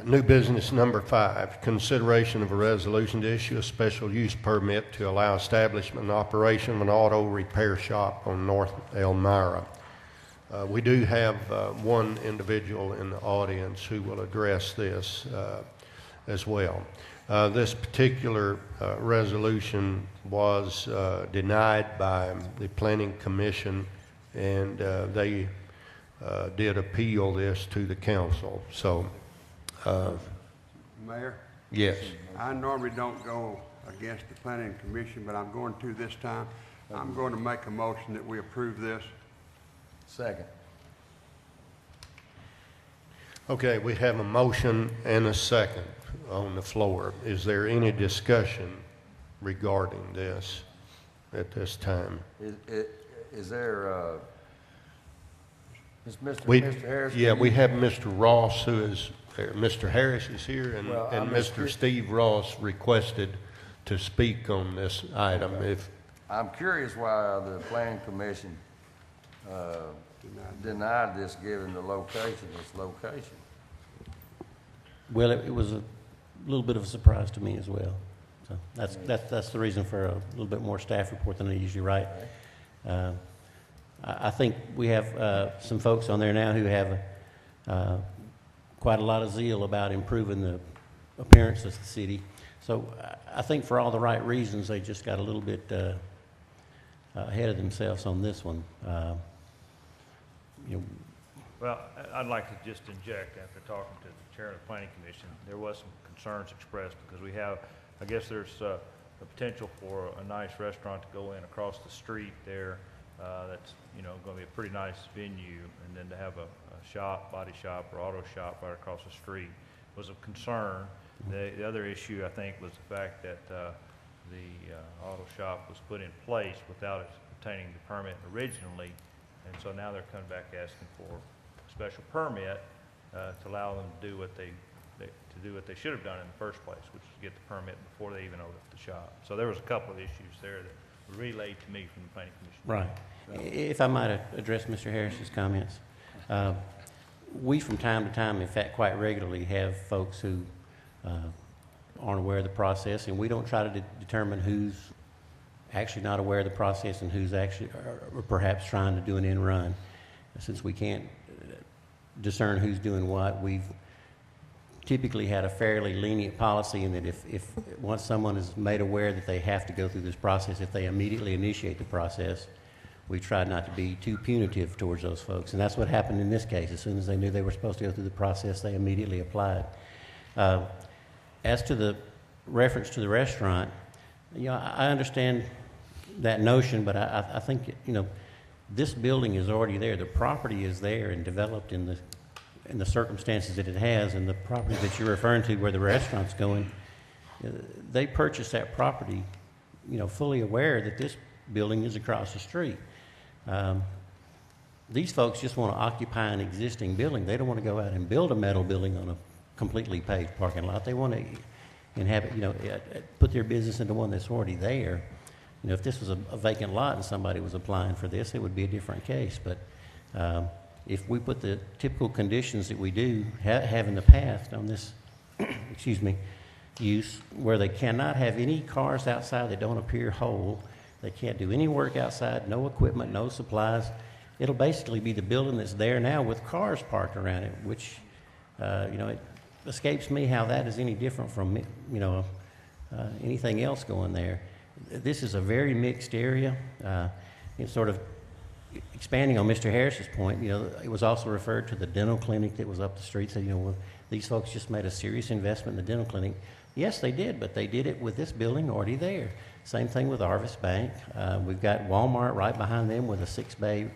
New business number 5, consideration of a resolution to issue a special use permit to allow establishment and operation of an auto repair shop on North Elmira. We do have one individual in the audience who will address this as well. This particular resolution was denied by the Planning Commission, and they did appeal this to the council. So, Mayor? yes. I normally don't go against the Planning Commission, but I'm going to this time. I'm going to make a motion that we approve this. Second. Okay, we have a motion and a second on the floor. Is there any discussion regarding this at this time? Is there, is Mr. Harris? Yeah, we have Mr. Ross who is there. Mr. Harris is here, and, Well, and Mr. Steve Ross requested to speak on this item. If I'm curious why the Planning Commission denied this, given the location, its location. Well, it was a little bit of a surprise to me as well. So that's the reason for a little bit more staff report than I usually write. I think we have some folks on there now who have quite a lot of zeal about improving the appearance of the city. So I think for all the right reasons, they just got a little bit ahead of themselves on this one. You know, Well, I'd like to just inject, after talking to the chair of the Planning Commission, there was some concerns expressed because we have, I guess there's a potential for a nice restaurant to go in across the street there. That's, you know, going to be a pretty nice venue, and then to have a shop, body shop or auto shop right across the street was of concern. The other issue, I think, was the fact that the auto shop was put in place without it obtaining the permit originally, and so now they're coming back asking for a special permit to allow them to do what they should have done in the first place, which is get the permit before they even opened up the shop. So there was a couple of issues there that were relayed to me from the Planning Commission. right. If I might address Mr. Harris's comments. We, from time to time, in fact, quite regularly, have folks who aren't aware of the process, and we don't try to determine who's actually not aware of the process and who's actually, or perhaps trying to do an end run. Since we can't discern who's doing what, we've typically had a fairly lenient policy in that if once someone is made aware that they have to go through this process, if they immediately initiate the process, we try not to be too punitive towards those folks. And that's what happened in this case. As soon as they knew they were supposed to go through the process, they immediately applied. As to the reference to the restaurant, you know, I understand that notion, but I think, you know, this building is already there. The property is there and developed in the circumstances that it has, and the property that you're referring to where the restaurant's going, they purchased that property, you know, fully aware that this building is across the street. These folks just want to occupy an existing building. They don't want to go out and build a metal building on a completely paved parking lot. They want to inhabit, you know, put their business into one that's already there. You know, if this was a vacant lot and somebody was applying for this, it would be a different case. But if we put the typical conditions that we do have in the past on this, excuse me, use, where they cannot have any cars outside that don't appear whole, they can't do any work outside, no equipment, no supplies. It'll basically be the building that's there now with cars parked around it, which, you know, it escapes me how that is any different from, you know, anything else going there. This is a very mixed area. It's sort of expanding on Mr. Harris's point. You know, it was also referred to the dental clinic that was up the street. Said, you know, well, these folks just made a serious investment in the dental clinic. Yes, they did, but they did it with this building already there. Same thing with Arvis Bank. We've got Walmart right behind them with a 6-bay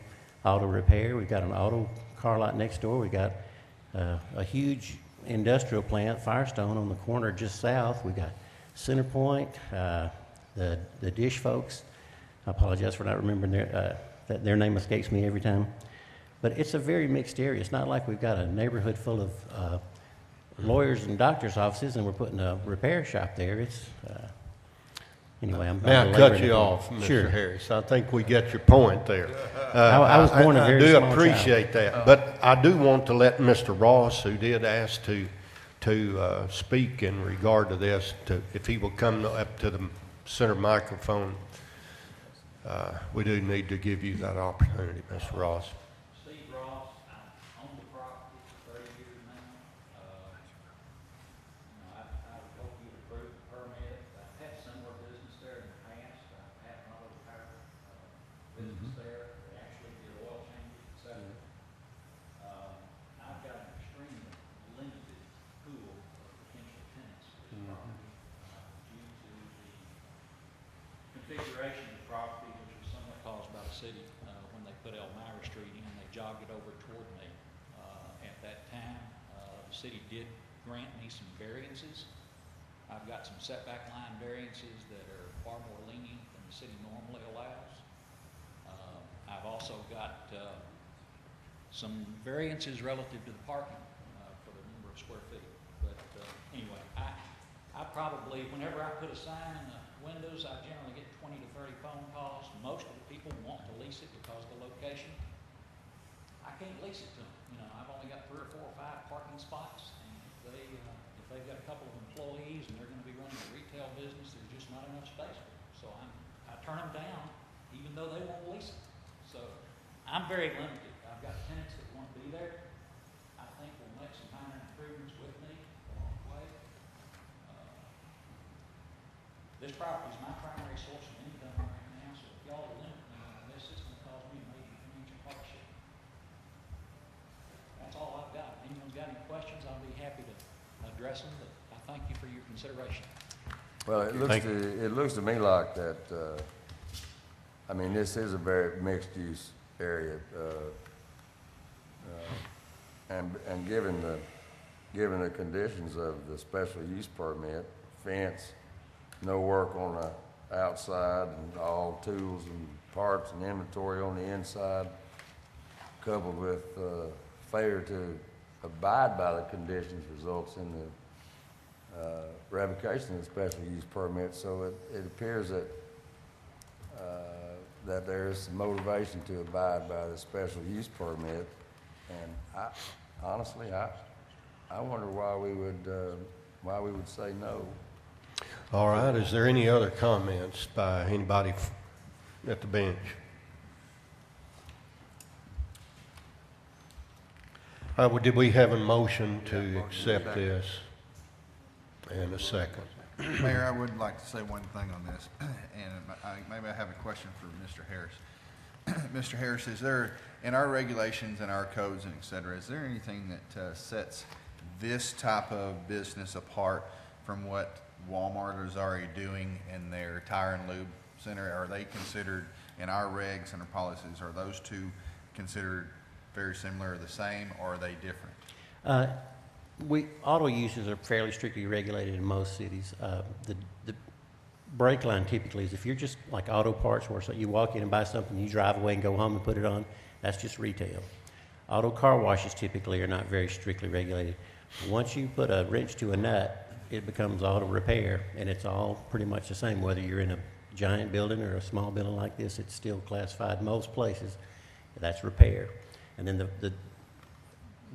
auto repair. We've got an auto car lot next door. We've got a huge industrial plant, Firestone, on the corner just south. We've got Centerpoint, the Dish folks. I apologize for not remembering their name escapes me every time. But it's a very mixed area. It's not like we've got a neighborhood full of lawyers and doctors' offices and we're putting a repair shop there. It's anyway. May I cut you off, Mr. Sure. Harris? I think we get your point there. I was born a very I do small appreciate that, but I do want to let Mr. Ross, who did ask to to speak in regard to this, if he will come up to the center microphone. We do need to give you that opportunity, Mr. Ross. Steve Ross, I own the property for 30 years now. I would hope you approve the permit. I've had similar business there in the past. I've had an auto repair business there. They actually did oil changes, et cetera. I've got an extremely limited pool of potential tenants for this property due to the configuration of the property, which was somewhat caused by the city when they put Elmira Street in. They jogged it over toward me. At that time, the city did grant me some variances. I've got some setback line variances that are far more lenient than the city normally allows. I've also got some variances relative to the parking for the number of square feet. But anyway, I probably, whenever I put a sign in the windows, I generally get 20 to 30 phone calls. Most of the people want to lease it because of the location. I can't lease it to them. I've only got 3 or 4 or 5 parking spots, and if they've got a couple of employees and they're going to be running a retail business, there's just not enough space for them. So I turn them down, even though they won't lease it. So I'm very limited. I've got tenants that want to be there. I think we'll make some minor improvements with me along the way. This property is my primary source of income right now, so if y'all limit me on this, it's going to cause me a major financial hardship. That's all I've got. If anyone's got any questions, I'll be happy to address them, but I thank you for your consideration. Well, it looks to me like that, this is a very mixed-use area, and given the conditions of the special use permit, fence, no work on the outside, and all tools and parts and inventory on the inside, coupled with failure to abide by the conditions, results in the revocation of the special use permit. So it appears that that there is some motivation to abide by the special use permit, and honestly, I wonder why we would say no. All right, is there any other comments by anybody at the bench? Did we have a motion to accept this? And a second. Mayor, I would like to say one thing on this, and maybe I have a question for Mr. Harris. Mr. Harris, is there, in our regulations and our codes and et cetera, is there anything that sets this type of business apart from what Walmart is already doing in their tire and lube center? Are they considered, in our regs and our policies, are those two considered very similar or the same, or are they different? Auto uses are fairly strictly regulated in most cities. The break line typically is if you're just like auto parts where you walk in and buy something, you drive away and go home and put it on, that's just retail. Auto car washes typically are not very strictly regulated. Once you put a wrench to a nut, it becomes auto repair, and it's all pretty much the same. Whether you're in a giant building or a small building like this, it's still classified most places. That's repair. And then the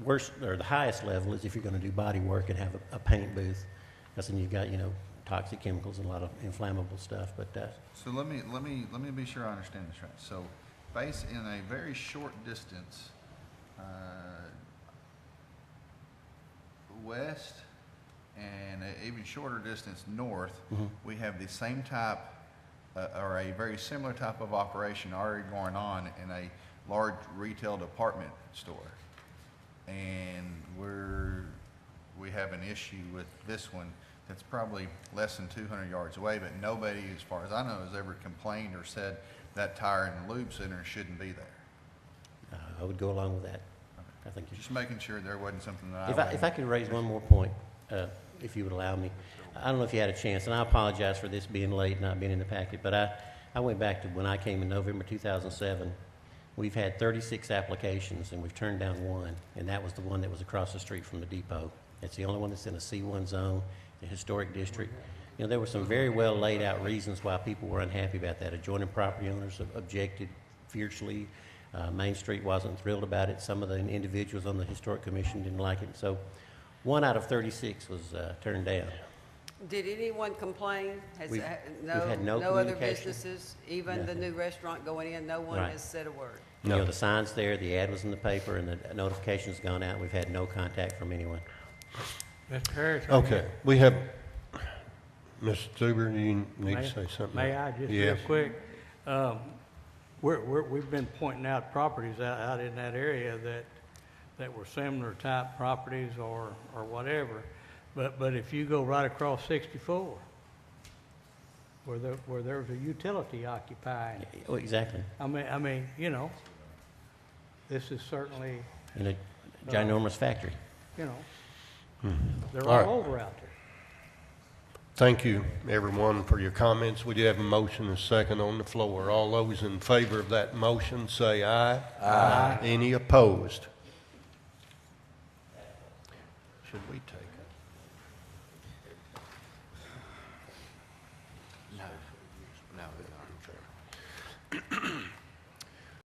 worst or the highest level is if you're going to do body work and have a paint booth, because then you've got toxic chemicals and a lot of inflammable stuff. But so let me be sure I understand this right. So, based in a very short distance west and an even shorter distance north, we have the same type or a very similar type of operation already going on in a large retail department store. And we have an issue with this one that's probably less than 200 yards away, but nobody, as far as I know, has ever complained or said that tire and lube center shouldn't be there. I would go along with that. I think Just making sure there wasn't something that if I could raise one more point, if you would allow me. I don't know if you had a chance, and I apologize for this being late, not being in the packet, but I went back to when I came in November 2007. We've had 36 applications, and we've turned down one, and that was the one that was across the street from the depot. It's the only one that's in a C1 zone, the historic district. There were some very well laid out reasons why people were unhappy about that. Adjoining property owners objected fiercely. Main Street wasn't thrilled about it. Some of the individuals on the historic commission didn't like it. So 1 out of 36 was turned down. Did anyone complain? Has, We've- no, we've had no no other communication. businesses, even the Nothing. new restaurant going in, no one Right. has said a word? You No. know, the sign's there, the ad was in the paper, and the notification's gone out. We've had no contact from anyone. Mr. Harris? Okay, we have, Mr. Zuber, you need to say something? May I, just real Yes. quick? We've been pointing out properties out in that area that were similar type properties or whatever. But if you go right across 64, where there's a utility occupying, Oh, exactly. I mean, you know, this is certainly, In a ginormous factory. you know, they're All right. all over out there. Thank you, everyone, for your comments. We do have a motion and a second on the floor. All those in favor of that motion, say aye. Aye. Any opposed? Should we take it? No, no,